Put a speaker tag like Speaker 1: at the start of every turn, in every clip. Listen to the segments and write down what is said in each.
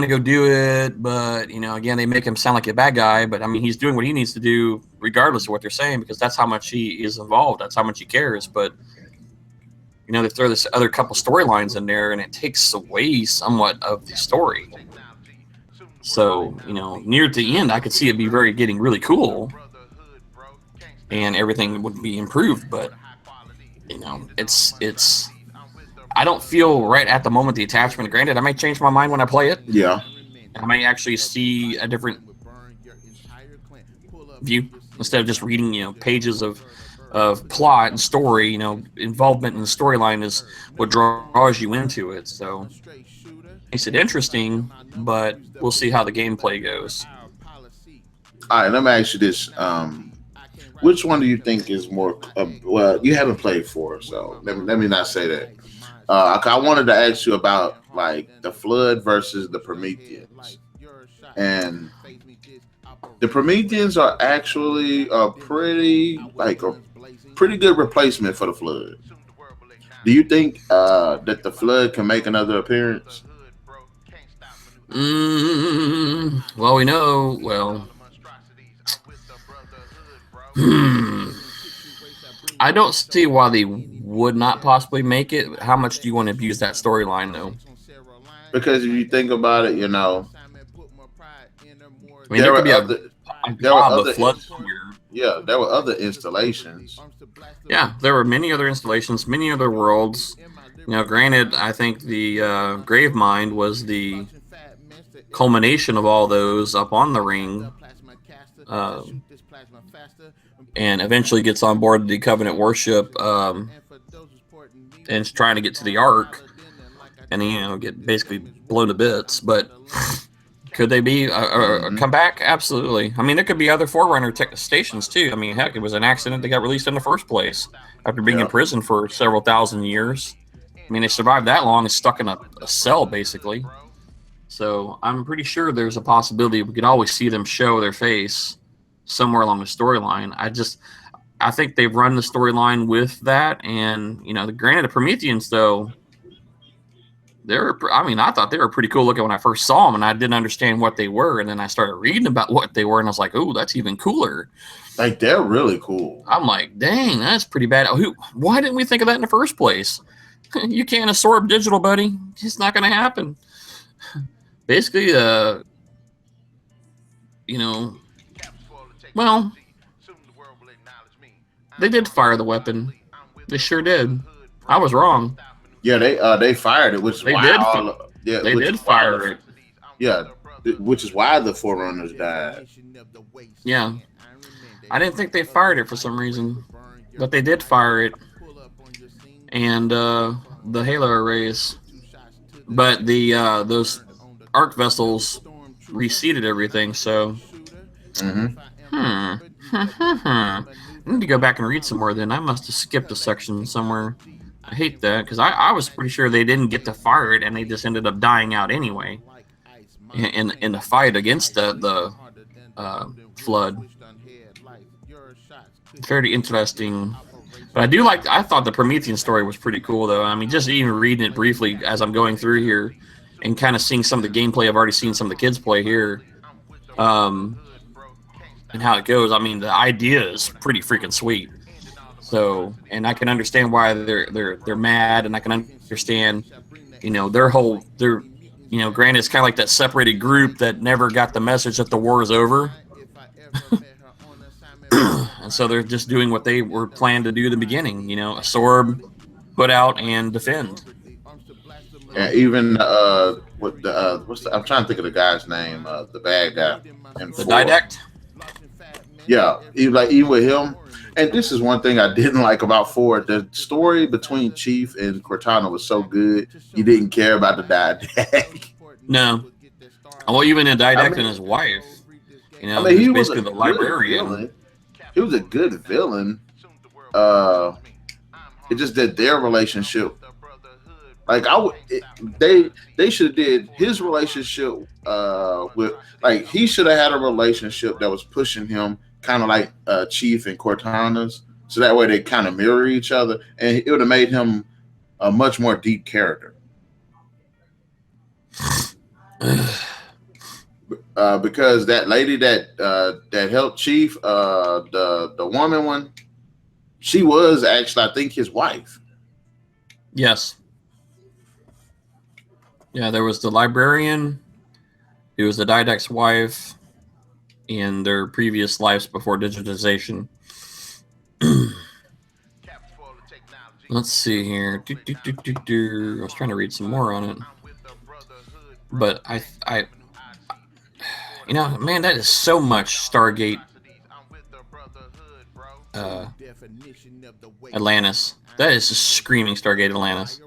Speaker 1: want to go do it, but again, they make him sound like a bad guy. But I mean, he's doing what he needs to do, regardless of what they're saying, because that's how much he is involved. That's how much he cares. But they throw this other couple storylines in there, and it takes away somewhat of the story. So near the end, I could see it be getting really cool, and everything would be improved. But it's. I don't feel right at the moment the attachment. Granted, I might change my mind when I play it.
Speaker 2: Yeah.
Speaker 1: I might actually see a different view instead of just reading, pages of plot and story. Involvement in the storyline is what draws you into it. So makes it interesting, but we'll see how the gameplay goes.
Speaker 2: All right, let me ask you this. Which one do you think is more? Well, you haven't played 4, so let me not say that. I wanted to ask you about like the Flood versus the Prometheans, and the Prometheans are actually a pretty good replacement for the Flood. Do you think that the Flood can make another appearance?
Speaker 1: Well, we know. Well, I don't see why they would not possibly make it. How much do you want to abuse that storyline, though?
Speaker 2: Because if you think about it,
Speaker 1: I mean, there could be there were other Flood here.
Speaker 2: Yeah, there were other installations.
Speaker 1: Yeah, there were many other installations, many other worlds. Granted, I think the Gravemind was the culmination of all those up on the ring. And eventually gets on board the Covenant worship and is trying to get to the Ark and get basically blown to bits. But could they be come back? Absolutely. I mean, there could be other Forerunner stations too. I mean, heck, it was an accident they got released in the first place after being in prison for several thousand years. I mean, they survived that long and stuck in a cell basically. So I'm pretty sure there's a possibility we could always see them show their face somewhere along the storyline. I think they've run the storyline with that, and granted, the Prometheans though, I thought they were pretty cool looking when I first saw them, and I didn't understand what they were, and then I started reading about what they were, and I was like, oh, that's even cooler.
Speaker 2: Like, they're really cool.
Speaker 1: I'm like, dang, that's pretty bad. Why didn't we think of that in the first place? You can't absorb digital, buddy. It's not going to happen. Basically, well, they did fire the weapon. They sure did. I was wrong.
Speaker 2: Yeah, they fired it, which is why
Speaker 1: they did fire it.
Speaker 2: Yeah, which is why the Forerunners died.
Speaker 1: Yeah, I didn't think they fired it for some reason, but they did fire it, and the Halo arrays. But the those Ark vessels reseeded everything, so. I need to go back and read some more then. I must have skipped a section somewhere. I hate that, because I was pretty sure they didn't get to fire it, and they just ended up dying out anyway in the fight against the Flood. Very interesting. But I thought the Promethean story was pretty cool, though. I mean, just even reading it briefly as I'm going through here and kind of seeing some of the gameplay I've already seen some of the kids play here. And how it goes. I mean, the idea is pretty freaking sweet. So, and I can understand why they're mad, and I can understand, granted, it's kind of like that separated group that never got the message that the war is over. And so they're just doing what they were planned to do in the beginning, absorb, put out, and defend.
Speaker 2: Yeah, even I'm trying to think of the guy's name, the bad guy.
Speaker 1: The Didact?
Speaker 2: Yeah, even with him, and this is one thing I didn't like about 4. The story between Chief and Cortana was so good, you didn't care about the Didact.
Speaker 1: No. Well, even the Didact and his wife, he was basically the librarian.
Speaker 2: He was a good villain. It just that their relationship, like they should have did his relationship with, like, he should have had a relationship that was pushing him kind of like Chief and Cortana's, so that way they kind of mirror each other, and it would have made him a much more deep character. because that lady that helped Chief, the woman one, she was actually, I think, his wife.
Speaker 1: Yes. Yeah, there was the librarian, who was the Didact's wife in their previous lives before digitization. Let's see here. I was trying to read some more on it, but man, that is so much Stargate Atlantis. That is just screaming Stargate Atlantis.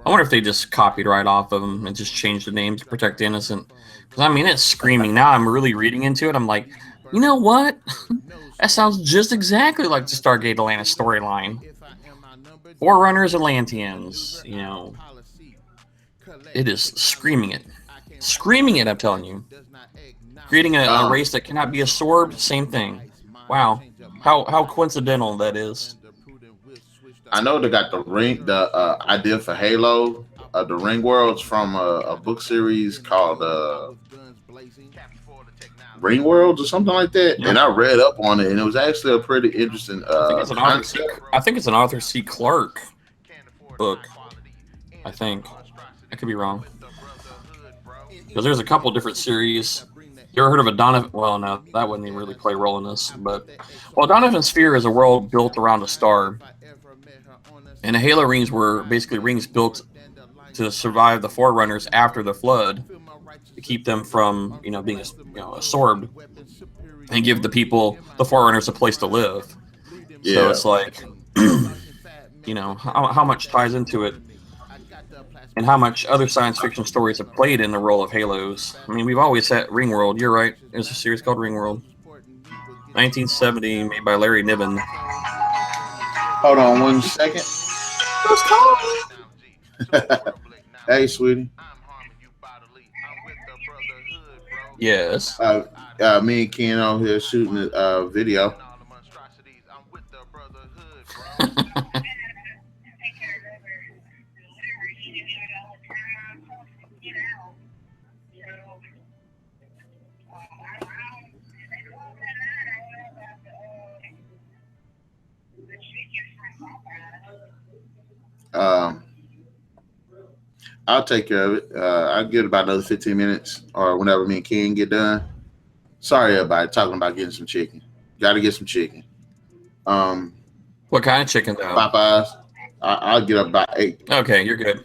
Speaker 1: I wonder if they just copied right off of them and just changed the name to protect the innocent. Because, I mean, it's screaming. Now I'm really reading into it. I'm like, you know what? That sounds just exactly like the Stargate Atlantis storyline. Forerunners, Atlanteans, It is screaming it. Screaming it, I'm telling you. Creating a race that cannot be absorbed, same thing. Wow. How coincidental that is.
Speaker 2: I know they got the idea for Halo, the Ring Worlds from a book series called Ring Worlds or something like that. Yep. And I read up on it, and it was actually a pretty interesting
Speaker 1: I think it's an Arthur C. Clarke book. I think. I could be wrong. Because there's a couple different series. You ever heard of a Donovan? Well, no, that wouldn't even really play a role in this. But, Donovan Sphere is a world built around a star. And the Halo rings were basically rings built to survive the Forerunners after the flood, to keep them from, being, absorbed, and give the Forerunners, a place to live. Yeah. So it's like, how much ties into it, and how much other science fiction stories have played in the role of Halos. I mean, we've always had Ringworld. You're right. There's a series called Ringworld. 1970, made by Larry Niven.
Speaker 2: Hold on 1 second. Hey, sweetie.
Speaker 1: Yes.
Speaker 2: Me and Ken out here shooting a video. I'll take care of it. I'll get about another 15 minutes or whenever me and Ken get done. Sorry, everybody, talking about getting some chicken. Got to get some chicken.
Speaker 1: What kind of chicken, though?
Speaker 2: Popeyes. I'll get up about 8.
Speaker 1: Okay, you're good.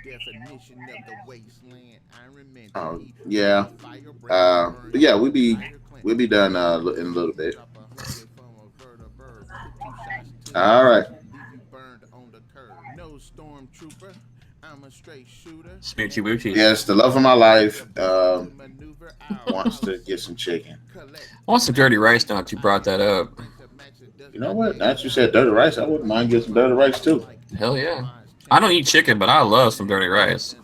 Speaker 3: Definition of the wasteland. I remember.
Speaker 2: Oh yeah. Yeah, we'll be done in a little bit. All right.
Speaker 3: No stormtrooper. I'm a straight shooter.
Speaker 1: Smoochie Woochie.
Speaker 2: Yes, the love of my life wants to get some chicken.
Speaker 1: I want some dirty rice now that you brought that up.
Speaker 2: You know what? Now that you said dirty rice, I wouldn't mind getting some dirty rice too.
Speaker 1: Hell yeah. I don't eat chicken, but I love some dirty rice.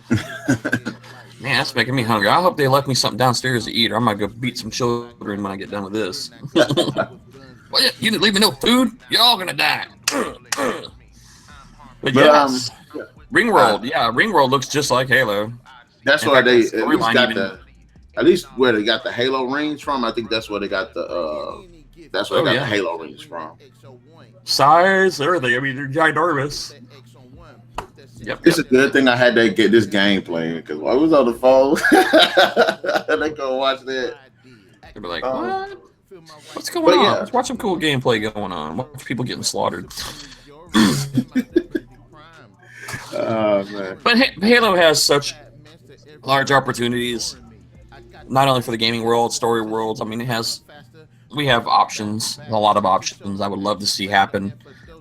Speaker 1: Man, that's making me hungry. I hope they left me something downstairs to eat, or I'm going to go beat some children when I get done with this. Well, you didn't leave me no food? You're all going to die. But yes, Ringworld. Ringworld looks just like Halo.
Speaker 2: That's why they at least where they got the Halo rings from. I think that's where they got the the Halo rings from.
Speaker 1: Size, everything. I mean, they're ginormous. Yep.
Speaker 2: It's a good thing I had to get this game playing because I was on the phone. They go watch that.
Speaker 1: They'll be like, what? What's going on? Let's watch some cool gameplay going on. Watch people getting slaughtered.
Speaker 2: Oh, man.
Speaker 1: But Halo has such large opportunities, not only for the gaming world, story worlds. I mean, we have options, a lot of options I would love to see happen.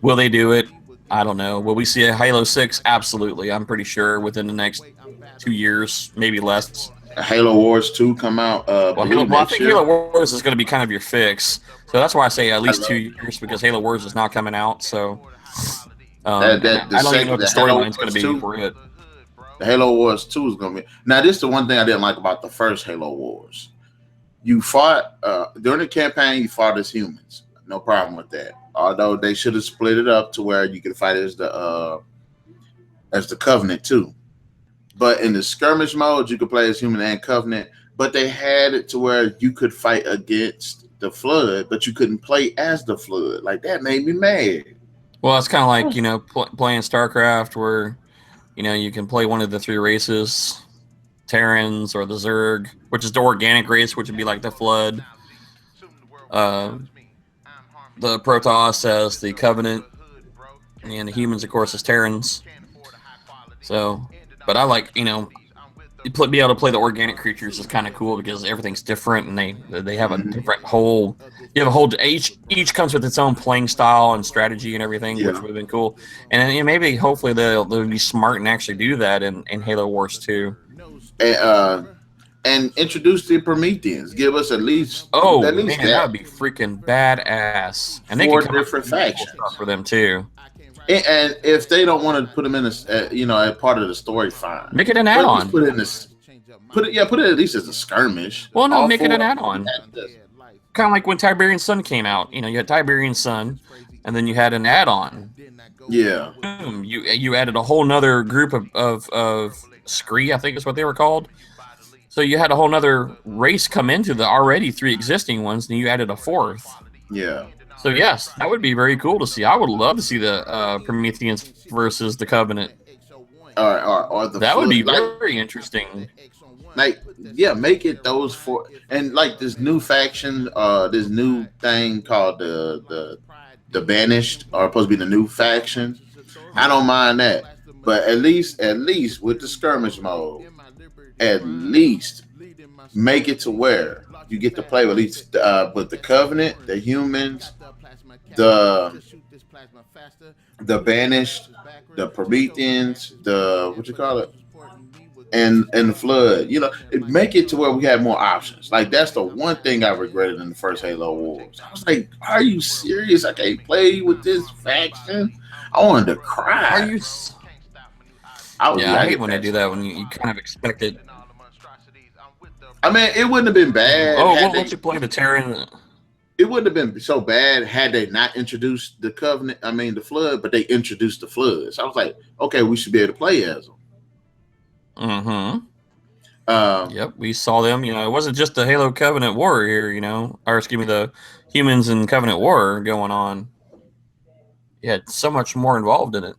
Speaker 1: Will they do it? I don't know. Will we see a Halo 6? Absolutely. I'm pretty sure within the next 2 years, maybe less.
Speaker 2: Halo Wars 2 come out.
Speaker 1: I think Halo Wars is going to be kind of your fix. So that's why I say at least 2 years, because Halo Wars is not coming out. So I don't even know what the storyline's going to be for it.
Speaker 2: The Halo Wars 2 is going to be. Now, this is the one thing I didn't like about the first Halo Wars. You fought during the campaign. You fought as humans. No problem with that. Although they should have split it up to where you could fight as the Covenant too. But in the skirmish mode, you could play as human and Covenant. But they had it to where you could fight against the Flood, but you couldn't play as the Flood. Like that made me mad.
Speaker 1: Well, it's kind of like, you know, playing StarCraft where, you know, you can play one of the three races, Terrans or the Zerg, which is the organic race, which would be like the Flood. The Protoss as the Covenant, and the humans, of course, as Terrans. So, but I like, you know, be able to play the organic creatures is kind of cool because everything's different and they have a different whole. You have a whole each comes with its own playing style and strategy and everything, which would have been cool. And you know, maybe hopefully they'll be smart and actually do that in Halo Wars 2.
Speaker 2: And introduce the Prometheans. Give us at least
Speaker 1: that would be freaking badass. And they
Speaker 2: four
Speaker 1: can
Speaker 2: different factions
Speaker 1: for them too.
Speaker 2: And if they don't want to put them in this, you know, as part of the story, fine.
Speaker 1: Make it an add-on.
Speaker 2: Put it in this. Put it at least as a skirmish.
Speaker 1: Well, no, make it an add-on. Kind of like when Tiberian Sun came out. You know, you had Tiberian Sun, and then you had an add-on.
Speaker 2: Yeah.
Speaker 1: Boom. You added a whole nother group of Scree, I think is what they were called. So you had a whole nother race come into the already three existing ones, and you added a fourth.
Speaker 2: Yeah.
Speaker 1: So yes, that would be very cool to see. I would love to see the Prometheans versus the Covenant.
Speaker 2: Or the
Speaker 1: that would be very interesting.
Speaker 2: Like, yeah, make it those four, and like this new faction, this new thing called the Banished, are supposed to be the new faction. I don't mind that, but at least with the skirmish mode, at least make it to where you get to play with each, with the Covenant, the humans, the Banished, the Prometheans, the what you call it, and the Flood. You know, make it to where we have more options. Like that's the one thing I regretted in the first Halo Wars. I was like, "Are you serious? I can't play with this faction." I wanted to cry.
Speaker 1: Are you? I hate when they do that. When you kind of expect it.
Speaker 2: I mean, it wouldn't have been bad.
Speaker 1: Oh, well, once you play the Terran,
Speaker 2: it wouldn't have been so bad had they not introduced the Covenant. I mean, the Flood, but they introduced the Flood. So I was like, okay, we should be able to play as them.
Speaker 1: Yep, we saw them. You know, it wasn't just the Halo Covenant War here. You know, or excuse me, the humans and Covenant War going on. You had so much more involved in it.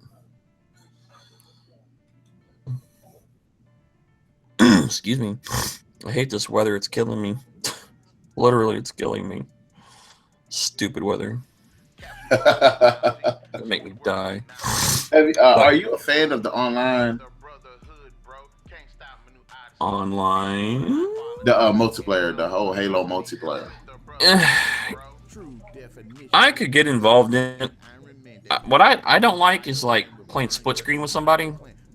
Speaker 1: Excuse me. I hate this weather. It's killing me. Literally, it's killing me. Stupid weather. It'll make me die.
Speaker 2: Are you a fan of the online?
Speaker 1: Online?
Speaker 2: The multiplayer, the whole Halo multiplayer.
Speaker 1: I could get involved in it. What I don't like is like playing split screen with somebody.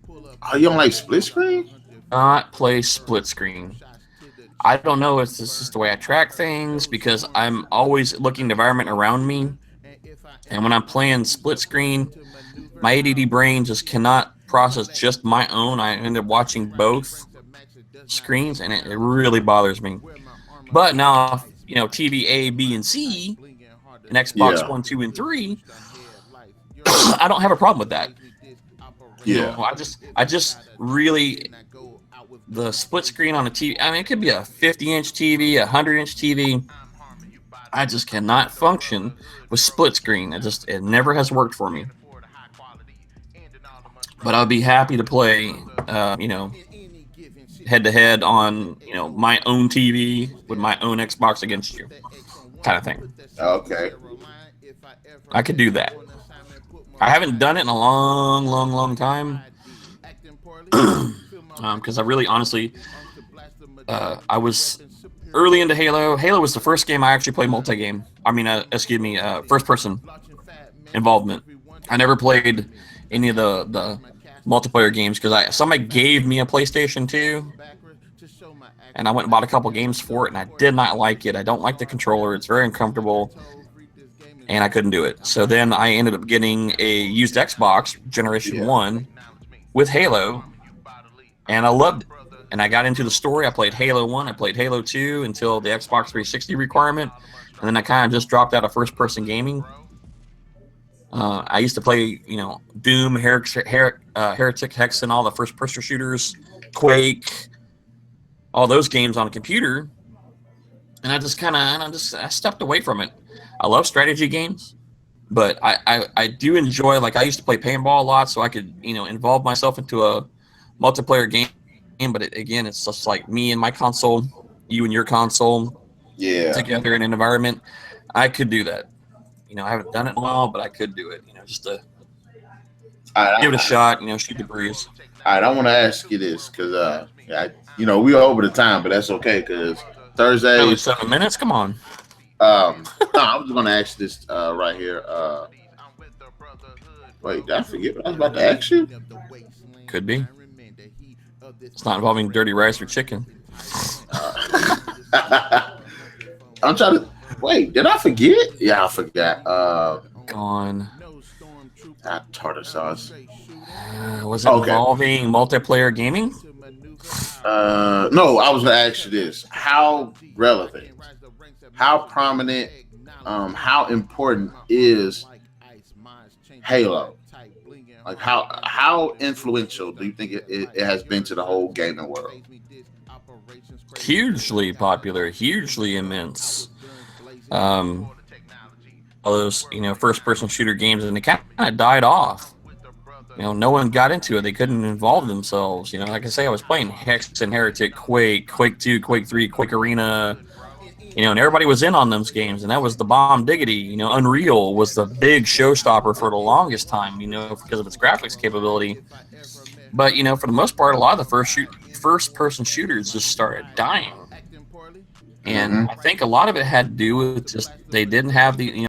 Speaker 2: Oh, you don't like split screen?
Speaker 1: Not play split screen. I don't know if this is the way I track things because I'm always looking at the environment around me. And when I'm playing split screen, my ADD brain just cannot process just my own. I end up watching both screens and it really bothers me. But now, you know, TV A, B, and C, and Xbox 1, 2, and 3, I don't have a problem with that.
Speaker 2: Yeah.
Speaker 1: You know, I just really, the split screen on a TV, I mean, it could be a 50-inch TV, a 100-inch TV. I just cannot function with split screen. It never has worked for me. But I'll be happy to play, you know, head-to-head on, you know, my own TV with my own Xbox against you, kind of thing.
Speaker 2: Okay.
Speaker 1: I could do that. I haven't done it in a long time. Because I really, honestly, I was early into Halo. Halo was the first game I actually played multi-game. I mean, excuse me, first-person involvement. I never played any of the multiplayer games because somebody gave me a PlayStation 2, and I went and bought a couple games for it, and I did not like it. I don't like the controller. It's very uncomfortable, and I couldn't do it. So then I ended up getting a used Xbox, Generation 1, with Halo, and I loved it. and I got into the story. I played Halo 1, I played Halo 2 until the Xbox 360 requirement, and then I kind of just dropped out of first-person gaming. I used to play, Doom, Heretic, Hexen, all the first-person shooters, Quake, all those games on a computer, and I stepped away from it. I love strategy games, but I do enjoy, like, I used to play paintball a lot, so I could, involve myself into a multiplayer game. But it's just like me and my console, you and your console, together in an environment. I could do that. I haven't done it in a while, but I could do it. Just to give it a shot. Shoot the breeze.
Speaker 2: All right, I want to ask you this because we are over the time, but that's okay because Thursday.
Speaker 1: Only 7 minutes. Come on.
Speaker 2: No, I was going to ask this right here. Wait, did I forget what I was about to ask you?
Speaker 1: Could be. It's not involving dirty rice or chicken.
Speaker 2: I'm trying to. Wait, did I forget? Yeah, I forgot.
Speaker 1: Gone.
Speaker 2: Tartar sauce.
Speaker 1: Was it involving multiplayer gaming?
Speaker 2: No, I was going to ask you this. How relevant, how prominent, how important is Halo? Like, how influential do you think it has been to the whole gaming world?
Speaker 1: Hugely popular, hugely immense. All those, first-person shooter games, and they kind of died off. No one got into it. They couldn't involve themselves. Like I say, I was playing Hexen, Heretic, Quake 2, Quake 3, Quake Arena, and everybody was in on those games, and that was the bomb diggity. Unreal was the big showstopper for the longest time, because of its graphics capability. But, for the most part, a lot of the first-person shooters just started dying. And I think a lot of it had to do with just they didn't have the